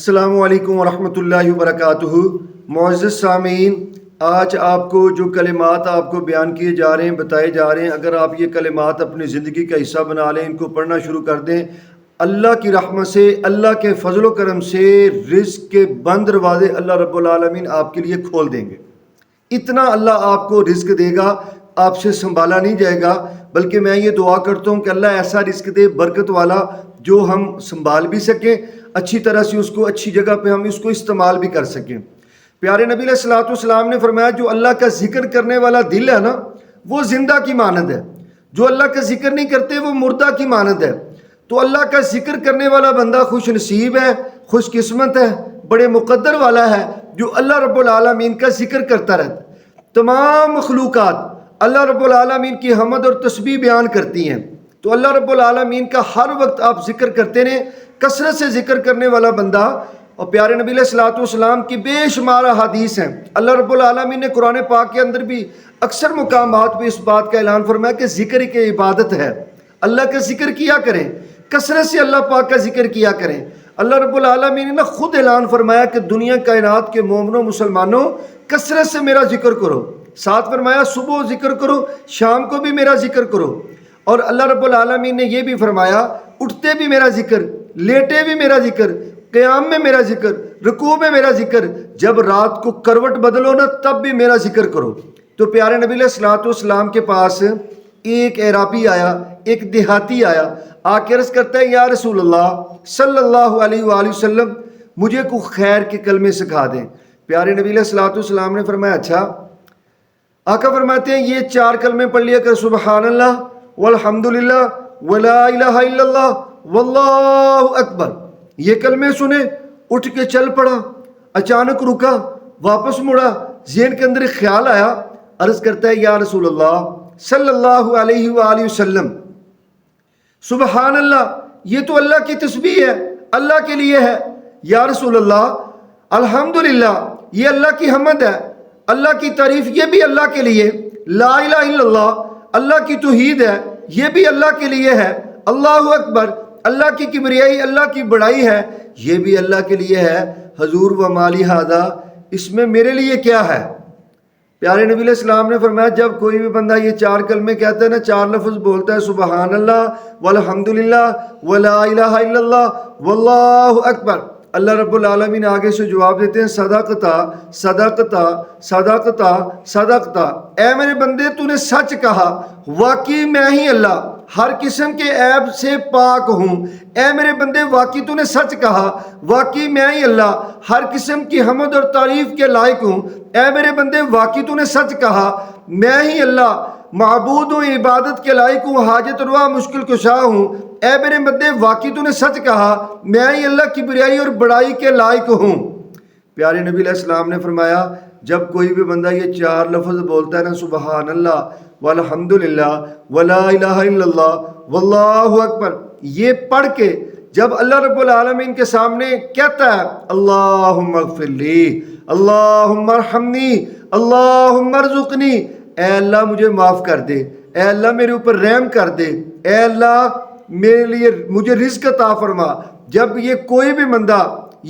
السلام علیکم ورحمۃ اللہ وبرکاتہ۔ معزز سامعین، آج آپ کو جو کلمات آپ کو بیان کیے جا رہے ہیں، بتائے جا رہے ہیں، اگر آپ یہ کلمات اپنی زندگی کا حصہ بنا لیں، ان کو پڑھنا شروع کر دیں، اللہ کی رحمت سے، اللہ کے فضل و کرم سے رزق کے بند دروازے اللہ رب العالمین آپ کے لیے کھول دیں گے۔ اتنا اللہ آپ کو رزق دے گا، آپ سے سنبھالا نہیں جائے گا، بلکہ میں یہ دعا کرتا ہوں کہ اللہ ایسا رزق دے برکت والا جو ہم سنبھال بھی سکیں، اچھی طرح سے اس کو اچھی جگہ پہ ہم اس کو استعمال بھی کر سکیں۔ پیارے نبی علیہ الصلوۃ والسلام نے فرمایا جو اللہ کا ذکر کرنے والا دل ہے نا، وہ زندہ کی مانند ہے، جو اللہ کا ذکر نہیں کرتے وہ مردہ کی مانند ہے۔ تو اللہ کا ذکر کرنے والا بندہ خوش نصیب ہے، خوش قسمت ہے، بڑے مقدر والا ہے جو اللہ رب العالمین کا ذکر کرتا رہتا ہے۔ تمام مخلوقات اللہ رب العالمین کی حمد اور تسبیح بیان کرتی ہیں، تو اللہ رب العالمین کا ہر وقت آپ ذکر کرتے رہیں، کثرت سے ذکر کرنے والا بندہ۔ اور پیارے نبی علیہ الصلوۃ والسلام کی بے شمار احادیث ہیں، اللہ رب العالمین نے قرآن پاک کے اندر بھی اکثر مقامات پہ اس بات کا اعلان فرمایا کہ ذکر کی عبادت ہے، اللہ کا ذکر کیا کریں، کثرت سے اللہ پاک کا ذکر کیا کریں۔ اللہ رب العالمین نے خود اعلان فرمایا کہ دنیا کائنات کے مومنوں مسلمانوں کثرت سے میرا ذکر کرو، ساتھ فرمایا صبح ذکر کرو، شام کو بھی میرا ذکر کرو۔ اور اللہ رب العالمین نے یہ بھی فرمایا اٹھتے بھی میرا ذکر، لیٹے بھی میرا ذکر، قیام میں میرا ذکر، رکوع میں میرا ذکر، جب رات کو کروٹ بدلو نا تب بھی میرا ذکر کرو۔ تو پیارے نبی علیہ الصلوۃ والسلام کے پاس ایک اعرابی آیا، ایک دیہاتی آیا، آ کے عرض کرتا ہے یا رسول اللہ صلی اللہ علیہ وآلہ وسلم مجھے کو خیر کے کلمے سکھا دیں۔ پیارے نبی علیہ الصلوۃ والسلام نے فرمایا اچھا۔ آقا فرماتے ہیں یہ 4 کلمے پڑھ لیا کر، سبحان اللہ والحمدللہ ولا الہ الا اللہ واللہ اکبر۔ یہ کلمے سنے، اٹھ کے چل پڑا، اچانک رکا، واپس مڑا، ذہن کے اندر ایک خیال آیا، عرض کرتا ہے یا رسول اللہ صلی اللہ علیہ وآلہ وسلم سبحان اللہ یہ تو اللہ کی تسبیح ہے، اللہ کے لیے ہے۔ یا رسول اللہ الحمدللہ یہ اللہ کی حمد ہے، اللہ کی تعریف یہ بھی اللہ کے لیے۔ لا الہ الا اللہ اللہ کی توحید ہے، یہ بھی اللہ کے لیے ہے۔ اللہ اکبر اللہ کی کبریائی، اللہ کی بڑائی ہے، یہ بھی اللہ کے لیے ہے۔ حضور و مالی ھذا اس میں میرے لیے کیا ہے؟ پیارے نبی علیہ السلام نے فرمایا جب کوئی بھی بندہ یہ 4 کلمے کہتا ہے نا، 4 لفظ بولتا ہے سبحان اللہ والحمدللہ ولا الہ الا اللہ واللہ اکبر، اللہ رب العالمین آگے سے جواب دیتے ہیں صدقتا صدقتا صدقتا صدقتا، اے میرے بندے تو نے سچ کہا، واقعی میں ہی اللہ ہر قسم کے عیب سے پاک ہوں۔ اے میرے بندے واقعی تو نے سچ کہا، واقعی میں ہی اللہ ہر قسم کی حمد اور تعریف کے لائق ہوں۔ اے میرے بندے واقعی تو نے سچ کہا، میں ہی اللہ معبود ہوں، عبادت کے لائق ہوں، حاجت روا مشکل کشا ہوں۔ اے میرے بندے واقعی تو نے سچ کہا، میں ہی اللہ کی بڑائی اور بڑائی کے لائق ہوں۔ پیارے نبی علیہ السلام نے فرمایا جب کوئی بھی بندہ یہ 4 لفظ بولتا ہے نا، سبحان اللہ والحمدللہ ولا الہ الا اللہ واللہ اکبر، یہ پڑھ کے جب اللہ رب العالمین کے سامنے کہتا ہے اللہم اغفر لی، اللہم ارحمنی، اللہم ارزقنی، اے اللہ مجھے معاف کر دے، اے اللہ میرے اوپر رحم کر دے، اے اللہ میرے لیے مجھے رزق عطا فرما۔ جب یہ کوئی بھی بندہ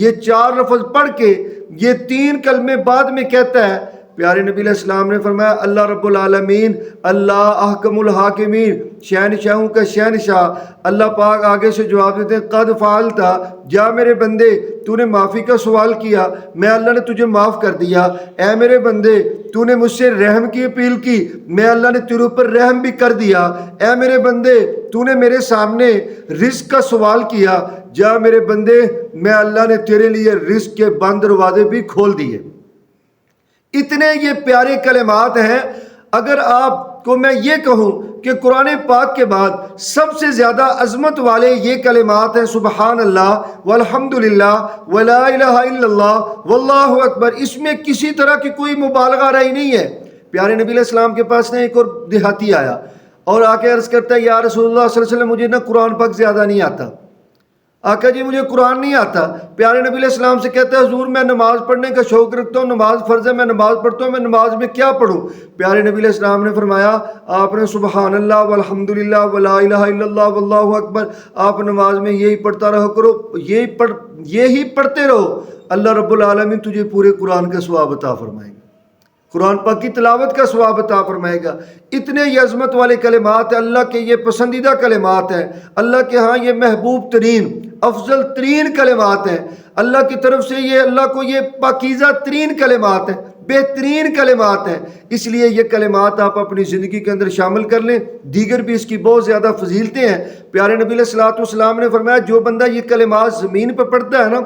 یہ 4 لفظ پڑھ کے یہ 3 کلمے بعد میں کہتا ہے، پیارے نبی علیہ السلام نے فرمایا اللہ رب العالمین، اللہ احکم الحاکمین، شہنشاہوں کا شہنشاہ، اللہ پاک آگے سے جواب دیتے ہیں قد فعلتا، جا میرے بندے تو نے معافی کا سوال کیا، میں اللہ نے تجھے معاف کر دیا۔ اے میرے بندے تو نے مجھ سے رحم کی اپیل کی، میں اللہ نے تیرے اوپر رحم بھی کر دیا۔ اے میرے بندے تو نے میرے سامنے رزق کا سوال کیا، جا میرے بندے میں اللہ نے تیرے لیے رزق کے بند دروازے بھی کھول دیے۔ اتنے یہ پیارے کلمات ہیں۔ اگر آپ کو میں یہ کہوں کہ قرآن پاک کے بعد سب سے زیادہ عظمت والے یہ کلمات ہیں سبحان اللہ والحمدللہ ولا الہ الا اللہ واللہ اکبر، اس میں کسی طرح کی کوئی مبالغہ رہی نہیں ہے۔ پیارے نبی علیہ السلام کے پاس نے ایک اور دیہاتی آیا اور آ کے عرض کرتا ہے یا رسول اللہ صلی اللہ علیہ وسلم مجھے نا قرآن پاک زیادہ نہیں آتا۔ آقا جی مجھے قرآن نہیں آتا. پیارے نبی علیہ السلام سے کہتا ہے حضور میں نماز پڑھنے کا شوق رکھتا ہوں, نماز فرض ہے, میں نماز پڑھتا ہوں, میں نماز میں کیا پڑھوں؟ پیارے نبی علیہ السلام نے فرمایا, آپ نے سبحان اللہ والحمد للہ ولا الہ الا اللہ واللہ اکبر, آپ نماز میں یہی پڑھتا رہو کرو, یہی پڑھتے رہو, اللہ رب العالمین تجھے پورے قرآن کا ثواب عطا فرمائے گا, قرآن پاک کی تلاوت کا ثواب عطا فرمائے گا. اتنے یہ عظمت والے کلمات ہیں, اللہ کے یہ پسندیدہ کلمات ہیں, اللہ کے ہاں یہ محبوب ترین افضل ترین کلمات ہیں, اللہ کی طرف سے یہ اللہ کو یہ پاکیزہ ترین کلمات ہیں, بہترین کلمات ہیں. اس لیے یہ کلمات آپ اپنی زندگی کے اندر شامل کر لیں. دیگر بھی اس کی بہت زیادہ فضیلتیں ہیں. پیارے نبی علیہ السلام نے فرمایا جو بندہ یہ کلمات زمین پہ پڑھتا ہے نا,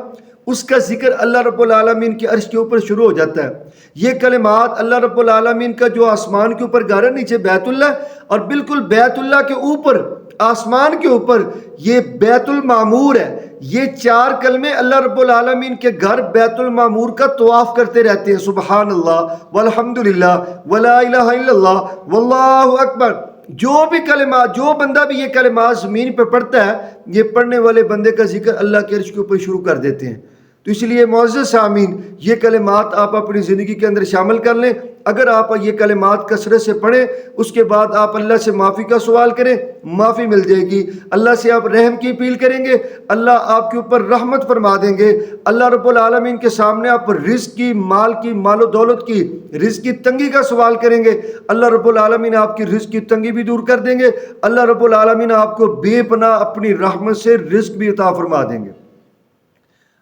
اس کا ذکر اللہ رب العالمین کی عرش کے اوپر شروع ہو جاتا ہے. یہ کلمات اللہ رب العالمین کا جو آسمان کے اوپر گھر ہے, نیچے بیت اللہ, اور بالکل بیت اللہ کے اوپر آسمان کے اوپر یہ بیت المعمور ہے. یہ 4 کلمے اللہ رب العالمین کے گھر بیت المعمور کا طواف کرتے رہتے ہیں. سبحان اللہ والحمد للہ ولا الہ الا اللہ واللہ اکبر. جو بھی کلمات, جو بندہ بھی یہ کلمات زمین پہ پڑھتا ہے, یہ پڑھنے والے بندے کا ذکر اللہ کے عرش کے اوپر شروع کر دیتے ہیں. تو اس لیے معزز سامعین, یہ کلمات آپ اپنی زندگی کے اندر شامل کر لیں. اگر آپ یہ کلمات کثرت سے پڑھیں, اس کے بعد آپ اللہ سے معافی کا سوال کریں, معافی مل جائے گی. اللہ سے آپ رحم کی اپیل کریں گے, اللہ آپ کے اوپر رحمت فرما دیں گے. اللہ رب العالمین کے سامنے آپ رزق کی, مال و دولت کی, رزق کی تنگی کا سوال کریں گے, اللہ رب العالمین آپ کی رزق کی تنگی بھی دور کر دیں گے. اللہ رب العالمین آپ کو بے پناہ اپنی رحمت سے رزق بھی عطا فرما دیں گے.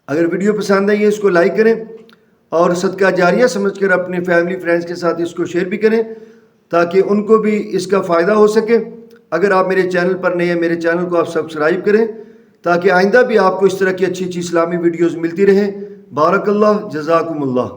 اگر ویڈیو پسند آئی ہے اس کو لائک کریں, اور صدقہ جاریہ سمجھ کر اپنے فیملی فرینڈز کے ساتھ اس کو شیئر بھی کریں تاکہ ان کو بھی اس کا فائدہ ہو سکے. اگر آپ میرے چینل پر نئے ہیں, میرے چینل کو آپ سبسکرائب کریں تاکہ آئندہ بھی آپ کو اس طرح کی اچھی اسلامی ویڈیوز ملتی رہیں. بارک اللہ, جزاکم اللہ.